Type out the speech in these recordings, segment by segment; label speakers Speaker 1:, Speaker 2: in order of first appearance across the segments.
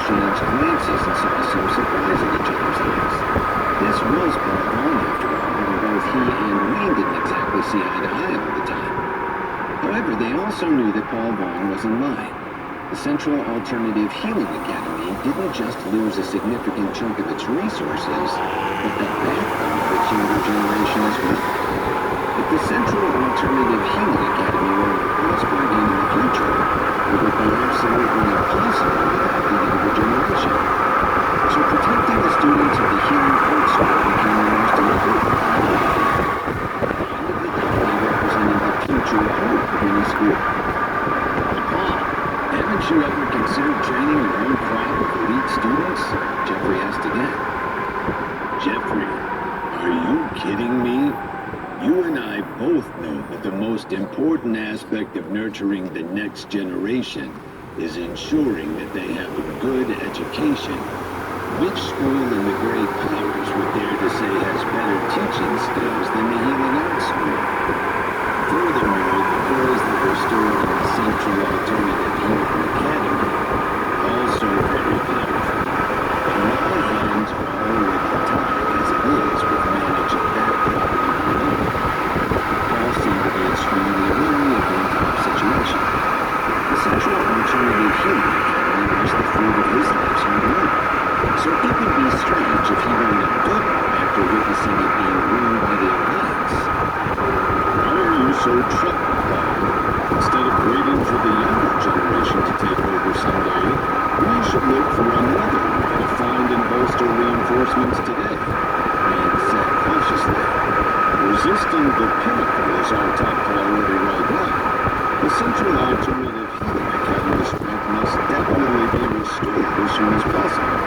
Speaker 1: exchanged glances and saw some surprise in each other's eyes. This was Paul Vaughn, after all, and both he and Wayne didn't exactly see eye to eye all the time. However, they also knew that Paul Vaughn was in line. The Central Alternative Healing Academy didn't just lose a significant chunk of its resources, but the backbone of its younger generation as well. If the Central Alternative Healing Academy were to prosper again in the future, it would be absolutely impossible without the younger generation. So protecting the students of the Healing Arts School became the most important priority. At the end of the day, they represented the future hope of any school. Paul, haven't you ever considered training your own crop of elite students? Jeffrey asked again.
Speaker 2: Jeffrey, are you kidding me? You and I both know that the most important aspect of nurturing the next generation is ensuring that they have a good education. Which school in the Great Powers would dare to say has better teaching skills than the Healing Arts School? Furthermore, the girls that were stored in the Central Alternative Healing Academy are also very powerful. And my hands are already tied as it is with managing that problem alone. Paul seemed to be extremely wary of the entire situation. The Central Alternative Healing Academy was the fruit of his life's hard work. So it would be strange if he learned a good one after witnessing it being ruined by the Alliance.
Speaker 1: Why are you so troubled, Paul? Instead of waiting for the younger generation to take over someday, we should look for another way to find and bolster reinforcements today, Wayne said cautiously. Resisting the pinnacle is our top priority right now. The Central Alternative Healing Academy strength must definitely be restored as soon as possible.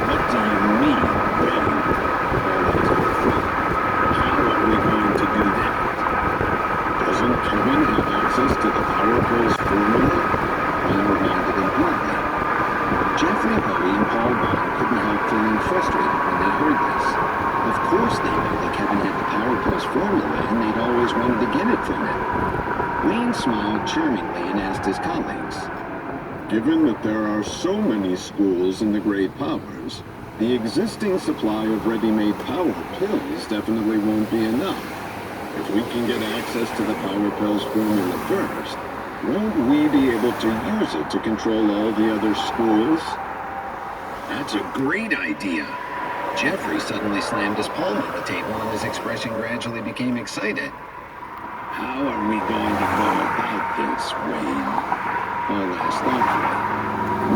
Speaker 2: What do you mean, Wayne?
Speaker 1: Paul asked her friend. How are we going to do that? Doesn't Kevin have access to the Power Pills formula? Wayne reminded him bluntly. Jeffrey Bowie and Paul Vaughn couldn't help feeling frustrated when they heard this. Of course they knew that Kevin had the Power Pills formula and they'd always wanted to get it from him. Wayne smiled charmingly and asked his colleagues, given that there are so many schools in the Great Powers, the existing supply of ready-made Power Pills definitely won't be enough. If we can get access to the Power Pills formula first, won't we be able to use it to control all the other schools?
Speaker 2: That's a great idea.
Speaker 1: Jeffrey suddenly slammed his palm on the table and his expression gradually became excited.
Speaker 2: How are we going to go about this, Wayne?
Speaker 1: Paul asked thoughtfully.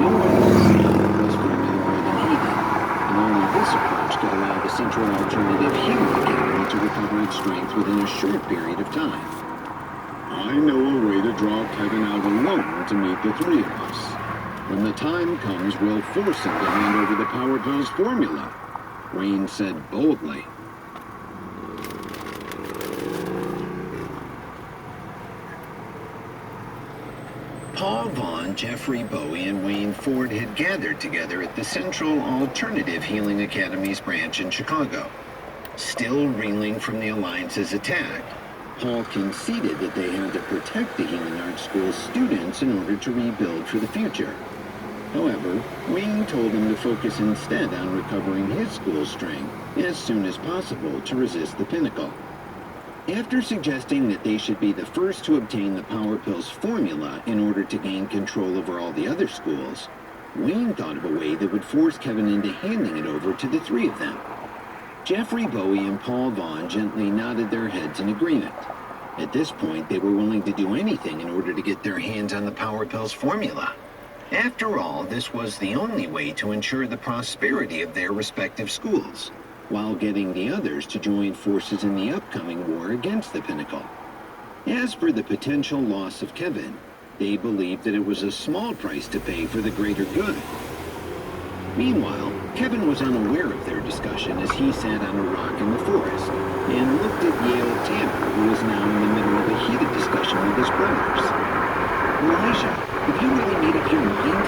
Speaker 1: No one else saw the Pills formula more than he did, and only this approach could allow the Central Alternative Healing Academy to recover its strength within a short period of time. I know a way to draw Kevin out alone to meet the three of us. When the time comes, we'll force him to hand over the Power Pills formula, Wayne said boldly. Paul Vaughn, Jeffrey Bowie, and Wayne Ford had gathered together at the Central Alternative Healing Academy's branch in Chicago. Still reeling from the Alliance's attack, Paul conceded that they had to protect the Healing Arts School's students in order to rebuild for the future. However, Wayne told him to focus instead on recovering his school's strength as soon as possible to resist the Pinnacle. After suggesting that they should be the first to obtain the Power Pills formula in order to gain control over all the other schools, Wayne thought of a way that would force Kevin into handing it over to the three of them. Jeffrey Bowie and Paul Vaughn gently nodded their heads in agreement. At this point, they were willing to do anything in order to get their hands on the Power Pills formula. After all, this was the only way to ensure the prosperity of their respective schools, while getting the others to join forces in the upcoming war against the Pinnacle. As for the potential loss of Kevin, they believed that it was a small price to pay for the greater good. Meanwhile, Kevin was unaware of their discussion as he sat on a rock in the forest and looked at Yale Tanner, who was now in the middle of a heated discussion with his brothers. Elijah, have you really made up your mind?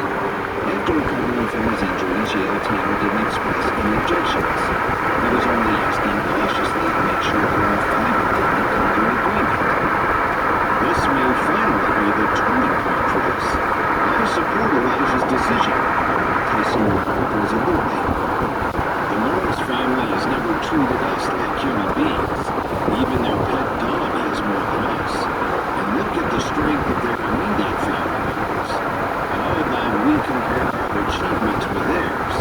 Speaker 1: After recovering from his injuries, Yale Tanner didn't express any objections. He was only asking cautiously to make sure that all five of them had come to an agreement. This may finally be the turning point for us. I
Speaker 2: support Elijah's decision. Tyson replied resolutely. The Morris family has never treated us like human beings. Even their pet dog has more than us. And look at the strength of their immediate family members. How about we compare our achievements with theirs?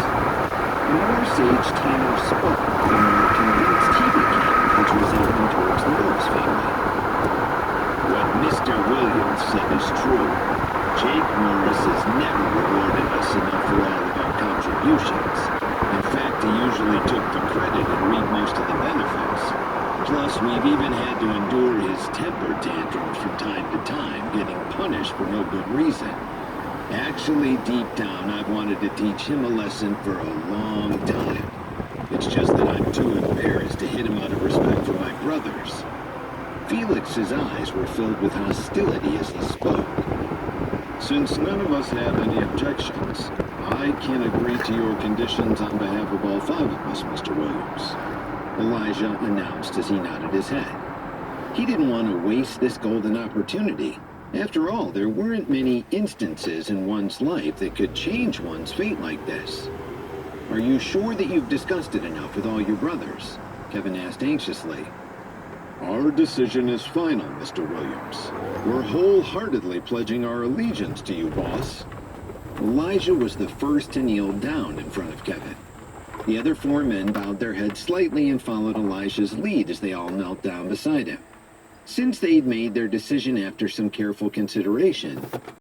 Speaker 2: The more sage Tanner spoke, the more convinced he became of his resentment towards the Morris family. What Mr. Williams said is true. Jake Morris has never rewarded us enough for all of our contributions. In fact, he usually took the credit and reaped most of the benefits. Plus, we've even had to endure his temper tantrums from time to time, getting punished for no good reason. Actually, deep down, I've wanted to teach him a lesson for a long time. It's just that I'm too embarrassed to hit him out of respect for my brothers. Felix's eyes were filled with hostility as he spoke. Since none of us have any objections, I can agree to your conditions on behalf of all 5 of us, Mr. Williams. Elijah announced as he nodded his head. He didn't want to waste this golden opportunity. After all, there weren't many instances in one's life that could change one's fate like this. Are you sure that you've discussed it enough with all your brothers? Kevin asked anxiously. Our decision is final, Mr. Williams. We're wholeheartedly pledging our allegiance to you, boss. Elijah was the first to kneel down in front of Kevin. The other 4 men bowed their heads slightly and followed Elijah's lead as they all knelt down beside him. Since they'd made their decision after some careful consideration,